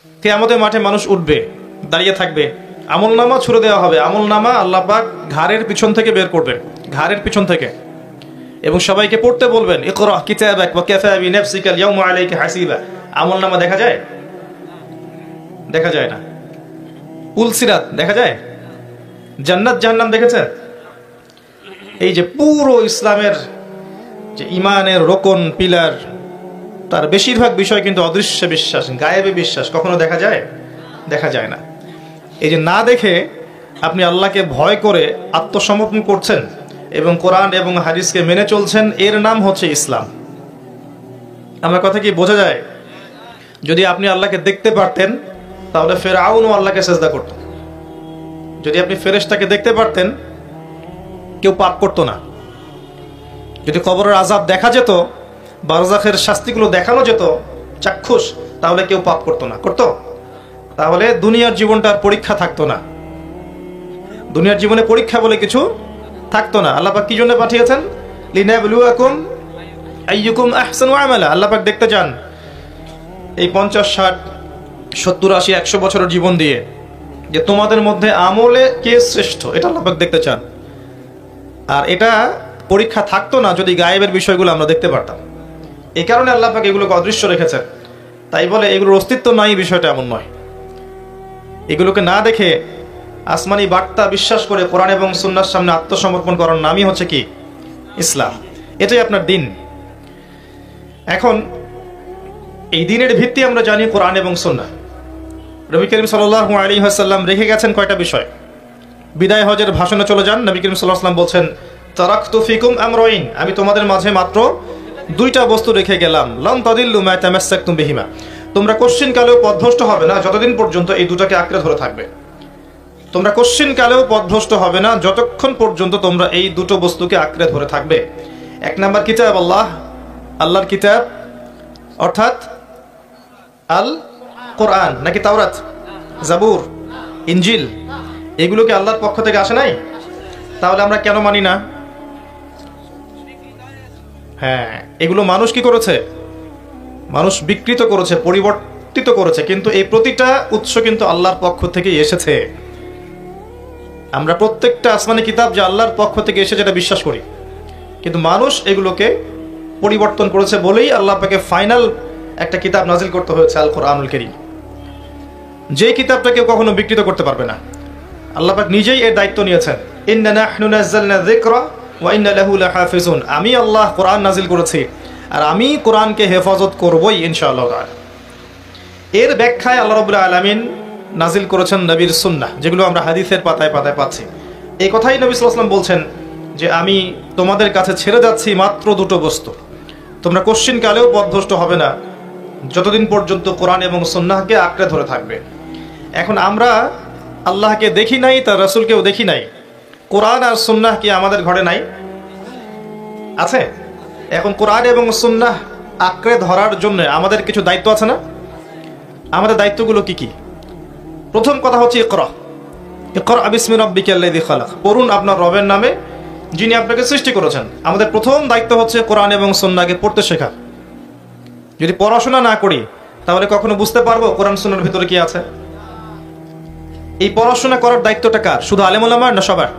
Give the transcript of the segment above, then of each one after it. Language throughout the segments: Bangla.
কিয়ামতের মাঠে মানুষ উঠবে, দাঁড়িয়ে থাকবে, আমলনামা ছুড়ে দেওয়া হবে। আমলনামা আল্লাহ পাক ঘাড়ের পিছন থেকে বের করবেন, ঘাড়ের পিছন থেকে, এবং সবাইকে পড়তে বলবেন, ইকরা কিতাবাক ওয়া কাফা বিনাফসিকা আল-ইয়াওমা আলাইকা হাসিবা। আমলনামা দেখা যায়? দেখা যায় না। পুলসিরাত দেখা যায়? জান্নাত জাহান্নাম দেখেছেন? এই যে পুরো ইসলামের যে ইমানের রোকন পিলার, তার বেশিরভাগ বিষয় কিন্তু অদৃশ্য বিশ্বাস, গায়েবে বিশ্বাস। কখনো দেখা যায়? দেখা যায় না। এই যে না দেখে আপনি আল্লাহকে ভয় করে আত্মসমর্পণ করছেন এবং কোরআন এবং হাদিসকে মেনে চলছেন, এর নাম হচ্ছে ইসলাম। আমার কথা কি বোঝা যায়? যদি আপনি আল্লাহকে দেখতে পারতেন তাহলে ফেরাউনও আল্লাহকে সেজদা করত। যদি আপনি ফেরেশতাকে দেখতে পারতেন, কেউ পাপ করতো না। যদি কবরের আযাব দেখা যেত, বারজাখের শাস্তিগুলো দেখানো যেত চাক্ষুষ, তাহলে কেউ পাপ করতো না। করতো? তাহলে দুনিয়ার জীবনটার পরীক্ষা থাকতো না। দুনিয়ার জীবনে পরীক্ষা বলে কিছু থাকতো না। আল্লাহ পাক কি জন্য পাঠিয়েছেন? লিনাবলুয়াকুম আইয়ুকুম আহসানু আমালা। আল্লাহ পাক দেখতে চান এই 50, 60, 70, 80, 100 বছরের জীবন দিয়ে যে তোমাদের মধ্যে আমলে কে শ্রেষ্ঠ, এটা আল্লাহ পাক দেখতে চান। আর এটা পরীক্ষা থাকতো না যদি গায়েবের বিষয়গুলো আমরা দেখতে পারতাম। এই কারণে আল্লাহ পাক এগুলোকে অদৃশ্য রেখেছেন। তাই বলে এগুলোর অস্তিত্ব নাই, বিষয়টা এমন নয়। এগুলোকে না দেখে আসমানি বার্তা বিশ্বাস করে কোরআন এবং সুন্নাহর সামনে আত্মসমর্পণ করার নামই হচ্ছে কি? ইসলাম। এটাই আপনার দিন। এখন এই দিনের ভিত্তি আমরা জানি কোরআন এবং সুন্নাহ। নবী করিম সাল্লাল্লাহু আলাইহি ওয়াসাল্লাম রেখে গেছেন কয়টা বিষয়। বিদায় হজের ভাষণে চলে যান, নবী করিম সাল্লাল্লাহু আলাইহি ওয়াসাল্লাম বলছেন, তারাকতু ফিকুম আমরাইন, আমি তোমাদের মাঝে মাত্র দুইটা বস্তু রেখে গেলাম, লান তাদিল্লু মা তামাসসাকতুম বিহিমা, তোমরা কোশ্চিন কালেও পথভ্রষ্ট হবে না যতদিন পর্যন্ত এই দুটাকে আঁকড়ে ধরে থাকবে। তোমরা কোশ্চিন কালেও পথভ্রষ্ট হবে না যতক্ষণ পর্যন্ত তোমরা এই দুটো বস্তুকে আঁকড়ে ধরে থাকবে। এক নাম্বার কিতাব আল্লাহ, আল্লাহর কিতাব, অর্থাৎ আল কোরআন নাকি তাওরাত, জাবুর, ইনজিল, এগুলো কি আল্লাহর পক্ষ থেকে আসে নাই? তাহলে আমরা কেন মানি না? হ্যাঁ, এগুলো মানুষ কি করেছে? মানুষ বিকৃত করেছে, পরিবর্তিত করেছে, কিন্তু এই প্রতিটা উৎস কিন্তু আল্লাহর পক্ষ থেকে এসেছে। আমরা প্রত্যেকটা আসমানি কিতাব যে আল্লাহর পক্ষ থেকে এসে যেটা বিশ্বাস করি, কিন্তু মানুষ এগুলোকে পরিবর্তন করেছে বলেই আল্লাহ পাকে ফাইনাল একটা কিতাব নাজিল করতে হয়েছে, আল কোরআনুল কারীম। যে কিতাবটা কেউ কখনো বিকৃত করতে পারবে না। আল্লাহ পাক নিজেই এর দায়িত্ব নিয়েছেন, ইন্না নাহনু নাযালনা যিকরা ওয়া ইন্না লাহু লাহাফিজুন। আমি আল্লাহ কোরআন নাজিল করেছি আর আমি কোরআনকে হেফাজত করবই ইনশাআল্লাহ তাআলা। এর ব্যাখ্যায় আল্লাহ রাব্বুল আলামিন নাজিল করেছেন নবীর সুন্নাহ, যেগুলো আমরা হাদিসের পাতায় পাতায় পাচ্ছি। এই কথাই নবী সাল্লাল্লাহু আলাইহি ওয়াসাল্লাম বলছেন যে আমি তোমাদের কাছে ছেড়ে যাচ্ছি মাত্র দুটো বস্তু, তোমরা কোশ্চিন কালেও পথভ্রষ্ট হবে না যতদিন পর্যন্ত কোরআন এবং সুন্নাহকে আঁকড়ে ধরে থাকবে। এখন আমরা আল্লাহকে দেখি নাই, তার রাসূলকেও দেখি নাই, কোরআন আর সুন্নাহ কি আমাদের ঘরে নাই? আছে। এখন কোরআন এবং সুন্নাহ আঁকড়ে ধরার জন্য আমাদের কিছু দায়িত্ব আছে না? আমাদের দায়িত্বগুলো কি কি? প্রথম কথা হচ্ছে ইকরা, ইকরা বিসমি রাব্বিকাল্লাযী খালাক, পড়ুন আপনার রবের নামে যিনি আপনাকে সৃষ্টি করেছেন। আমাদের প্রথম দায়িত্ব হচ্ছে কোরআন এবং সুন্নাহকে পড়তে শেখা। যদি পড়াশোনা না করি তাহলে কখনো বুঝতে পারবো কোরআন সুন্নাহর ভিতরে কি আছে? এই পড়াশোনা করার দায়িত্বটা কার? শুধু আলেম ওলামার না সবার?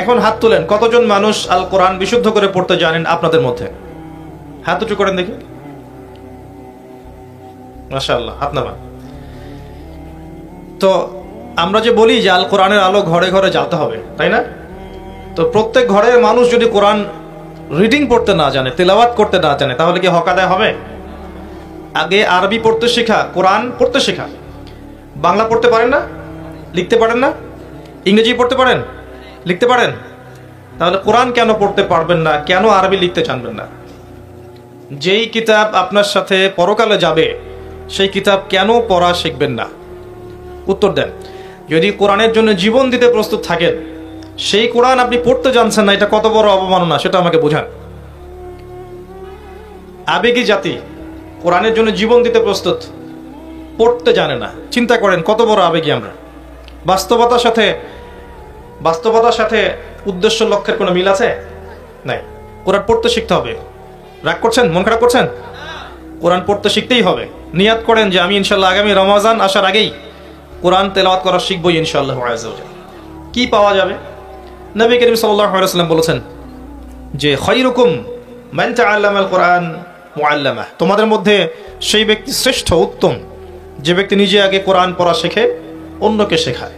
এখন হাত তুলেন, কতজন মানুষ আল কোরআন বিশুদ্ধ করে পড়তে জানেন আপনাদের মধ্যে? হাত উঁচু করেন দেখি। মাশাআল্লাহ, হাত নামান। তো আমরা যে বলি যে আল কোরআনের আলো ঘরে ঘরে জ্বালতে হবে, তাই না? তো প্রত্যেক ঘরের মানুষ যদি কোরআন রিডিং পড়তে না জানে, তেলাওয়াত করতে না জানে, তাহলে কি হক আদায় হবে? আগে আরবি পড়তে শেখা, কোরআন পড়তে শেখা। বাংলা পড়তে পারেন না, লিখতে পারেন না, ইংরেজি পড়তে পারেন, লিখতে পারেন, তাহলে কোরআন কেন পড়তে পারবেন না? কেন আরবি লিখতে জানবেন না? যেই কিতাব আপনার সাথে পরকালে যাবে সেই কিতাব কেন পড়া শিখবেন না? উত্তর দেন। যদি কোরআনের জন্য জীবন দিতে প্রস্তুত থাকেন, সেই কোরআন আপনি পড়তে জানছেন না, এটা কত বড় অবমাননা সেটা আমাকে বোঝান। আবেগী জাতি কোরআনের জন্য জীবন দিতে প্রস্তুত, পড়তে জানে না। চিন্তা করেন কত বড় আবেগী আমরা। বাস্তবতার সাথে উদ্দেশ্য লক্ষ্যের কোনো মিল আছে? নাই। কোরআন পড়তে শিখতে হবে। রাগ করছেন? মন খারাপ করছেন? কোরআন পড়তে শিখতেই হবে। নিয়াত করেন যে আমি ইনশাল্লাহ আগামী রমজান আসার আগেই কোরআন তেলাওয়াত করা শিখবই ইনশাআল্লাহ আযজা ওয়া জাল্লা। কি পাওয়া যাবে? নবী করিম সাল্লাল্লাহু আলাইহি ওয়াসাল্লাম বলেছেন যে খায়রুকুম মান তাআল্লামাল কোরআন মুআল্লামা, তোমাদের মধ্যে সেই ব্যক্তি শ্রেষ্ঠ উত্তম যে ব্যক্তি নিজে আগে কোরআন পড়া শেখে, অন্যকে শেখায়।